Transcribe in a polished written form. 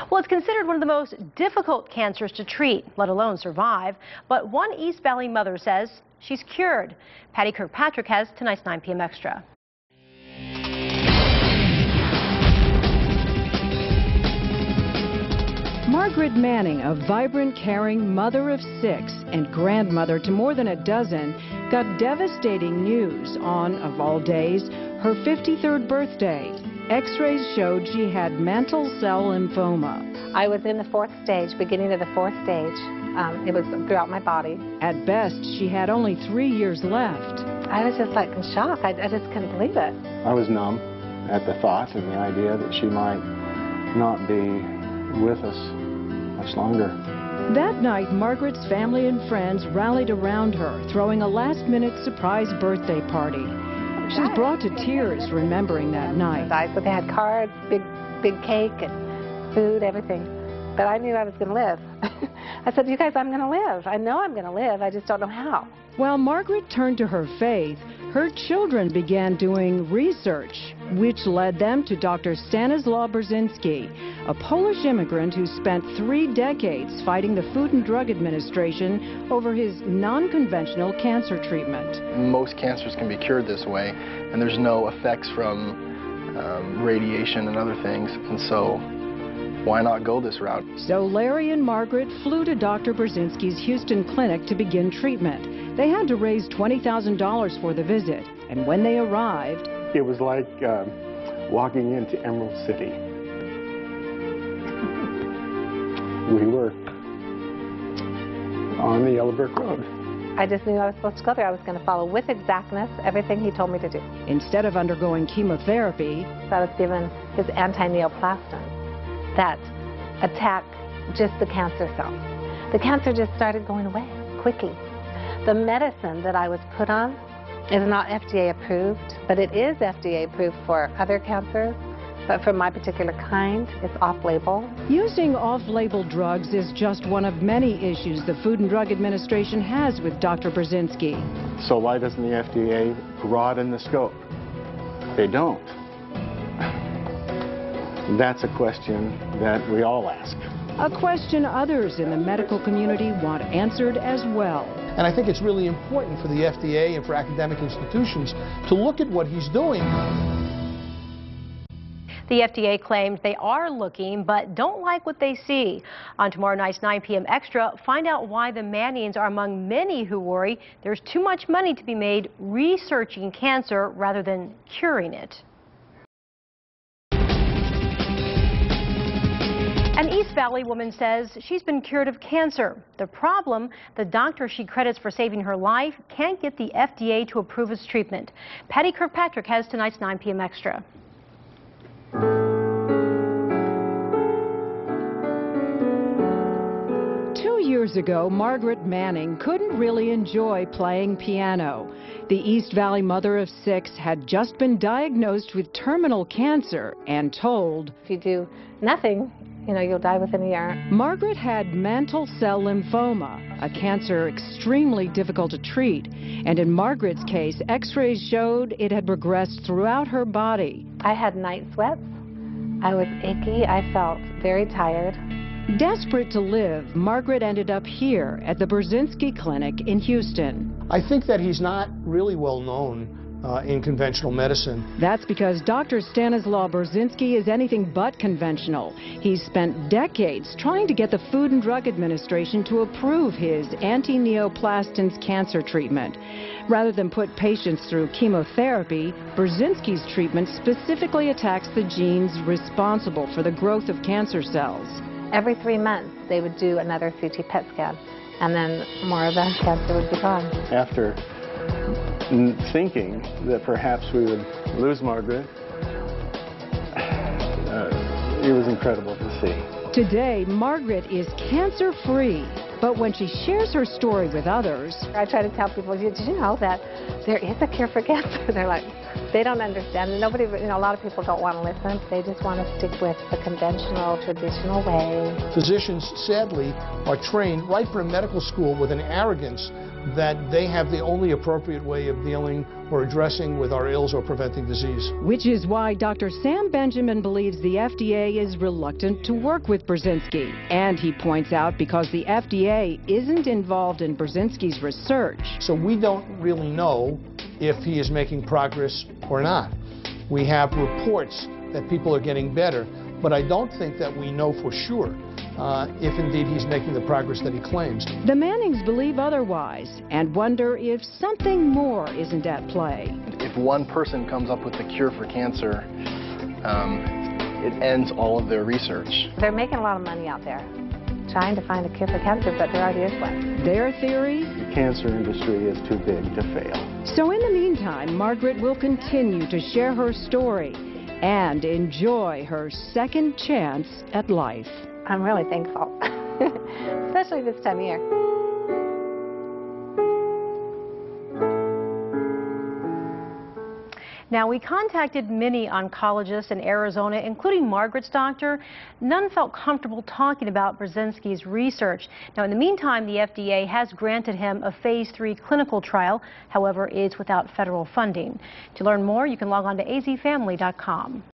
Well, it's considered one of the most difficult cancers to treat, let alone survive. But one East Valley mother says she's cured. Patty Kirkpatrick has tonight's 9 p.m. Extra. Margaret Manning, a vibrant, caring mother of 6 and grandmother to more than a dozen, got devastating news on, of all days, her 53rd birthday. X-rays showed she had mantle cell lymphoma. I was in the 4th stage, beginning of the 4th stage. It was throughout my body. At best, she had only 3 years left. I was just like in shock. I just couldn't believe it. I was numb at the thought and the idea that she might not be with us much longer. That night, Margaret's family and friends rallied around her, throwing a last-minute surprise birthday party. She's brought to tears remembering that night. So they had cards, big cake and food, everything. But I knew I was going to live. I said, you guys, I'm going to live. I know I'm going to live. I just don't know how. While Margaret turned to her faith, her children began doing research, which led them to Dr. Stanislaw Burzynski, a Polish immigrant who spent 3 decades fighting the Food and Drug Administration over his non-conventional cancer treatment. Most cancers can be cured this way, and there's no effects from radiation and other things, and so why not go this route? So Larry and Margaret flew to Dr. Burzynski's Houston clinic to begin treatment. They had to raise $20,000 for the visit, and when they arrived, It was like walking into Emerald City. We were on the Yellow Brick Road. I just knew I was supposed to go there. I was going to follow with exactness everything he told me to do. Instead of undergoing chemotherapy, So I was given his anti-neoplastin that attack just the cancer cells. The cancer just started going away quickly. The medicine that I was put on is not FDA approved, but it is FDA approved for other cancers. But for my particular kind, it's off-label. using off-label drugs is just one of many issues the Food and Drug Administration has with Dr. Burzynski. So why doesn't the FDA broaden the scope? They don't. That's a question that we all ask. A question others in the medical community want answered as well. And I think it's really important for the FDA and for academic institutions to look at what he's doing. The FDA claims they are looking, but don't like what they see. On tomorrow night's 9 p.m. Extra, find out why the Mannings are among many who worry there's too much money to be made researching cancer rather than curing it. An East Valley woman says she's been cured of cancer. The problem, the doctor she credits for saving her life can't get the FDA to approve his treatment. Patty Kirkpatrick has tonight's 9 p.m. Extra. 2 years ago, Margaret Manning couldn't really enjoy playing piano. The East Valley mother of 6 had just been diagnosed with terminal cancer and told, If you do nothing, you'll die within a year. Margaret had mantle cell lymphoma, a cancer extremely difficult to treat. And in Margaret's case, X-rays showed it had progressed throughout her body. I had night sweats. I was achy. I felt very tired. Desperate to live, Margaret ended up here at the Burzynski Clinic in Houston. I think that he's not really well known in conventional medicine. That's because Dr. Stanislaw Burzynski is anything but conventional. He's spent decades trying to get the Food and Drug Administration to approve his anti-neoplastins cancer treatment. Rather than put patients through chemotherapy, Burzynski's treatment specifically attacks the genes responsible for the growth of cancer cells. Every 3 months, they would do another CT PET scan, and then more of the cancer would be gone. After thinking that perhaps we would lose Margaret, it was incredible to see. Today, Margaret is cancer-free, but when she shares her story with others, I try to tell people, did you know that there is a cure for cancer? They're like, They don't understand. And nobody, a lot of people don't want to listen. They just want to stick with the conventional, traditional way. Physicians, sadly, are trained right from medical school with an arrogance that they have the only appropriate way of dealing or addressing with our ills or preventing disease. Which is why Dr. Sam Benjamin believes the FDA is reluctant to work with Burzynski. And he points out because the FDA isn't involved in Burzynski's research. So we don't really know if he is making progress or not. We have reports that people are getting better, but I don't think that we know for sure if indeed he's making the progress that he claims. The Mannings believe otherwise and wonder if something more isn't at play. If one person comes up with the cure for cancer, it ends all of their research. They're making a lot of money out there trying to find a cure for cancer, but there already is one. Their theory? The cancer industry is too big to fail. So in the meantime, Margaret will continue to share her story and enjoy her second chance at life. I'm really thankful, especially this time of year. Now, we contacted many oncologists in Arizona, including Margaret's doctor. None felt comfortable talking about Burzynski's research. Now, in the meantime, the FDA has granted him a phase 3 clinical trial. However, it's without federal funding. To learn more, you can log on to azfamily.com.